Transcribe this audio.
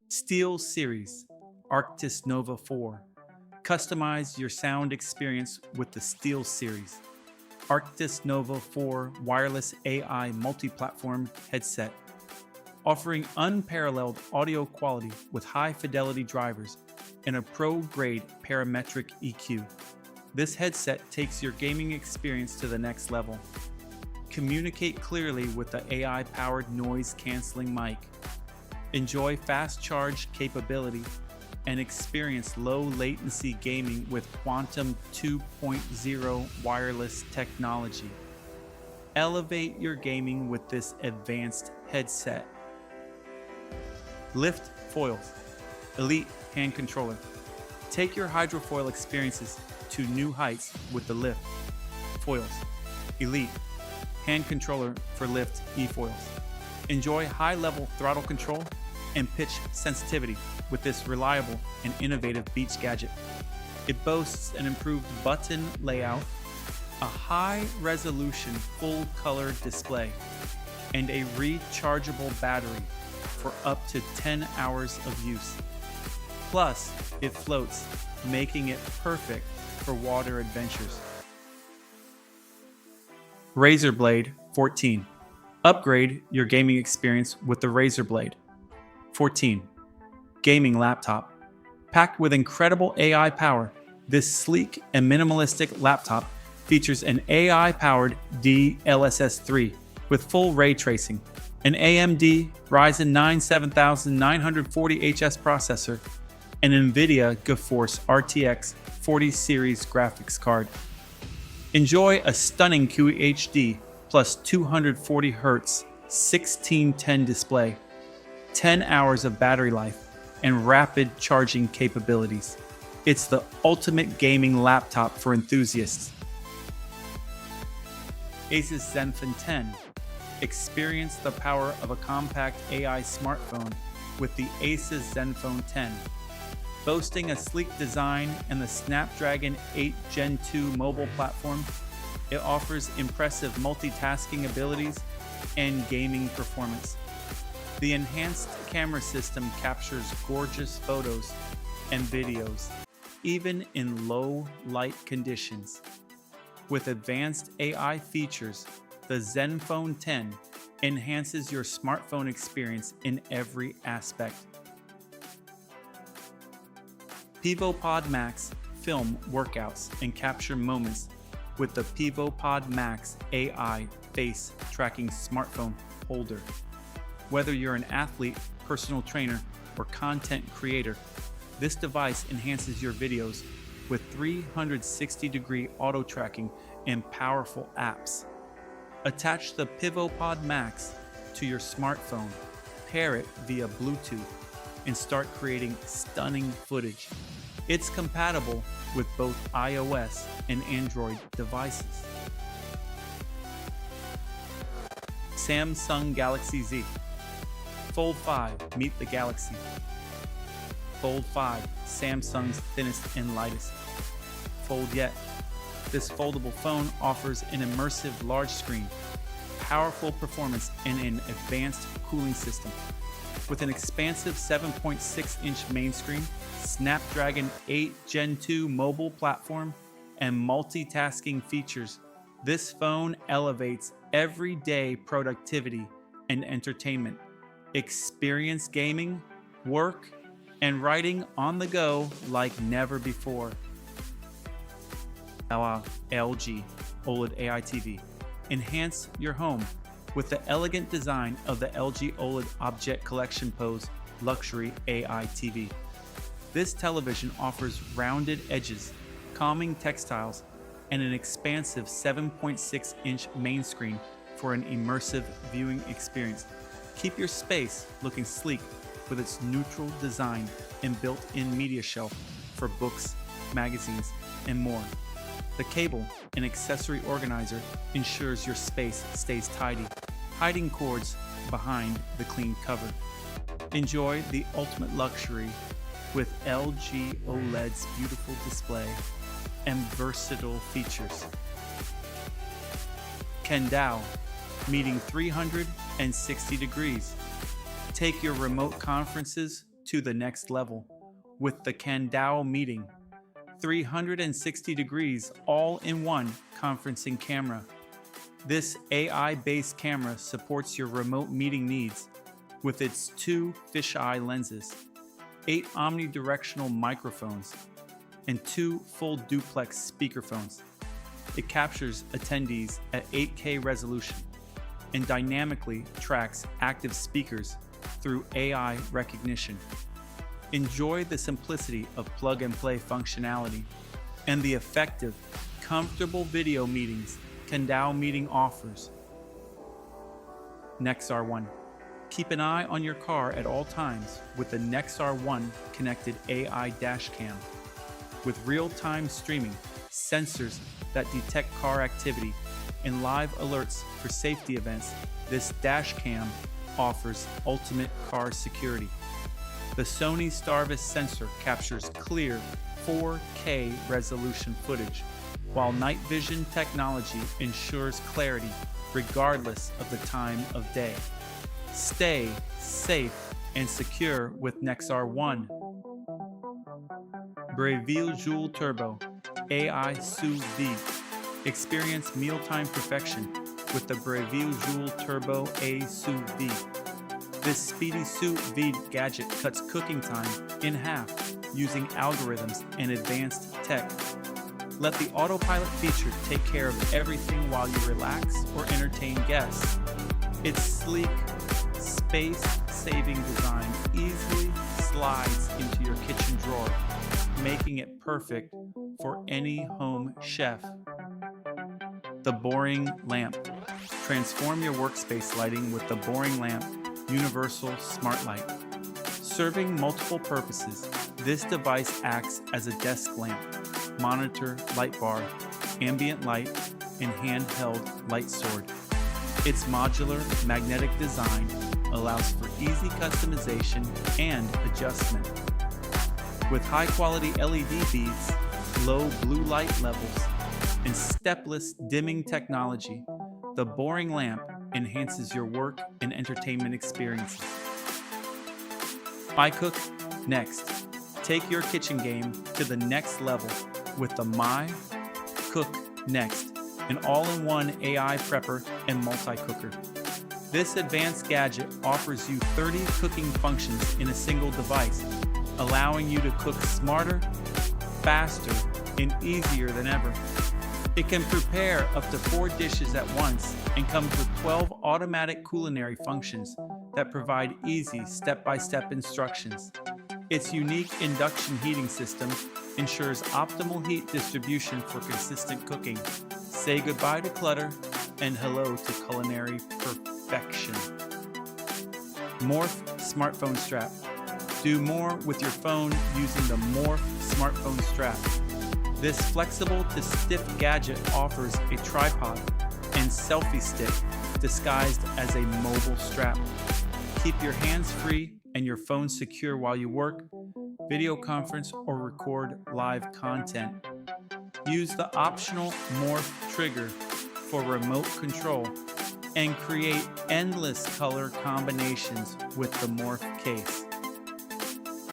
Steel Series Arctis Nova 4. Customize your sound experience with the Steel Series. Arctis Nova 4 wireless AI multi-platform headset, offering unparalleled audio quality with high-fidelity drivers and a pro-grade parametric EQ. This headset takes your gaming experience to the next level. Communicate clearly with the AI-powered noise-canceling mic. Enjoy fast charge capability and experience low latency gaming with Quantum 2.0 wireless technology. Elevate your gaming with this advanced headset. Lift Foils Elite Hand Controller. Take your hydrofoil experiences to new heights with the Lift Foils Elite Hand Controller for Lift e-foils. Enjoy high-level throttle control and pitch sensitivity with this reliable and innovative beach gadget. It boasts an improved button layout, a high-resolution full-color display, and a rechargeable battery for up to 10 hours of use. Plus, it floats, making it perfect for water adventures. Razer Blade 14. Upgrade your gaming experience with the Razer Blade 14 gaming laptop. Packed with incredible AI power, this sleek and minimalistic laptop features an AI-powered DLSS 3 with full ray tracing, an AMD Ryzen 9 7940HS processor, and NVIDIA GeForce RTX 40 series graphics card. Enjoy a stunning QHD plus 240 Hz 1610 display, 10 hours of battery life, and rapid charging capabilities. It's the ultimate gaming laptop for enthusiasts. Asus Zen Phone 10. Experience the power of a compact AI smartphone with the Asus Zen Phone 10. Boasting a sleek design and the Snapdragon 8 Gen 2 mobile platform, it offers impressive multitasking abilities and gaming performance. The enhanced camera system captures gorgeous photos and videos, even in low light conditions. With advanced AI features, the Zen Phone 10 enhances your smartphone experience in every aspect. Piovo Pod Max film workouts and capture moments with the Piovo Pod Max AI face tracking smartphone holder. Whether you're an athlete, personal trainer, or content creator, this device enhances your videos with 360-degree auto tracking and powerful apps. Attach the Piovo Pod Max to your smartphone, pair it via Bluetooth, and start creating stunning footage. It's compatible with both iOS and Android devices. Samsung Galaxy Z. Fold 5, meet the Galaxy. Fold 5, Samsung's thinnest and lightest. Fold yet. This foldable phone offers an immersive large screen, powerful performance, and an advanced cooling system. With an expansive 7.6-inch main screen, Snapdragon 8 Gen 2 mobile platform, and multitasking features, this phone elevates everyday productivity and entertainment. Experience gaming, work, and writing on the go like never before. LG OLED AI TV. Enhance your home with the elegant design of the LG OLED Object Collection Pose Luxury AI TV. This television offers rounded edges, calming textiles, and an expansive 7.6-inch main screen for an immersive viewing experience. Keep your space looking sleek with its neutral design and built-in media shelf for books, magazines, and more. The cable and accessory organizer ensures your space stays tidy, hiding cords behind the clean cover. Enjoy the ultimate luxury with LG OLED's beautiful display and versatile features. Kando Meeting 360 degrees. Take your remote conferences to the next level with the Kando Meeting 360 degrees all-in-one conferencing camera. This AI-based camera supports your remote meeting needs with its 2 fisheye lenses, 8 omnidirectional microphones, and 2 full duplex speakerphones. It captures attendees at 8K resolution and dynamically tracks active speakers through AI recognition. Enjoy the simplicity of plug-and-play functionality and the effective, comfortable video meetings Kando Meeting offers. Nexar One. Keep an eye on your car at all times with the Nexar One connected AI dashcam. With real-time streaming, sensors that detect car activity, and live alerts for safety events, this dashcam offers ultimate car security. The Sony Starvis sensor captures clear 4K resolution footage, while night vision technology ensures clarity regardless of the time of day. Stay safe and secure with Nexar One. Breville Joule Turbo AI Sous Vide. Experience mealtime perfection with the Breville Joule Turbo A Sous Vide. This speedy sous vide gadget cuts cooking time in half using algorithms and advanced tech. Let the autopilot feature take care of everything while you relax or entertain guests. Its sleek, space-saving design easily slides into your kitchen drawer, making it perfect for any home chef. The Borring Lamp. Transform your workspace lighting with the Borring Lamp Universal Smart Light. Serving multiple purposes, this device acts as a desk lamp, monitor, light bar, ambient light, and handheld light sword. Its modular magnetic design allows for easy customization and adjustment. With high-quality LED beads, low blue light levels, and stepless dimming technology, the Borring Lamp enhances your work and entertainment experiences. iCook Next. Take your kitchen game to the next level with the My Cook Next, an all-in-one AI prepper and multi-cooker. This advanced gadget offers you 30 cooking functions in a single device, allowing you to cook smarter, faster, and easier than ever. It can prepare up to 4 dishes at once and comes with 12 automatic culinary functions that provide easy step-by-step instructions. Its unique induction heating system ensures optimal heat distribution for consistent cooking. Say goodbye to clutter and hello to culinary perfection. MORF Smartphone Strap. Do more with your phone using the MORF Smartphone Strap. This flexible to stiff gadget offers a tripod and selfie stick disguised as a mobile strap. Keep your hands free and your phone secure while you work, video conference, or record live content. Use the optional MORF trigger for remote control and create endless color combinations with the MORF case.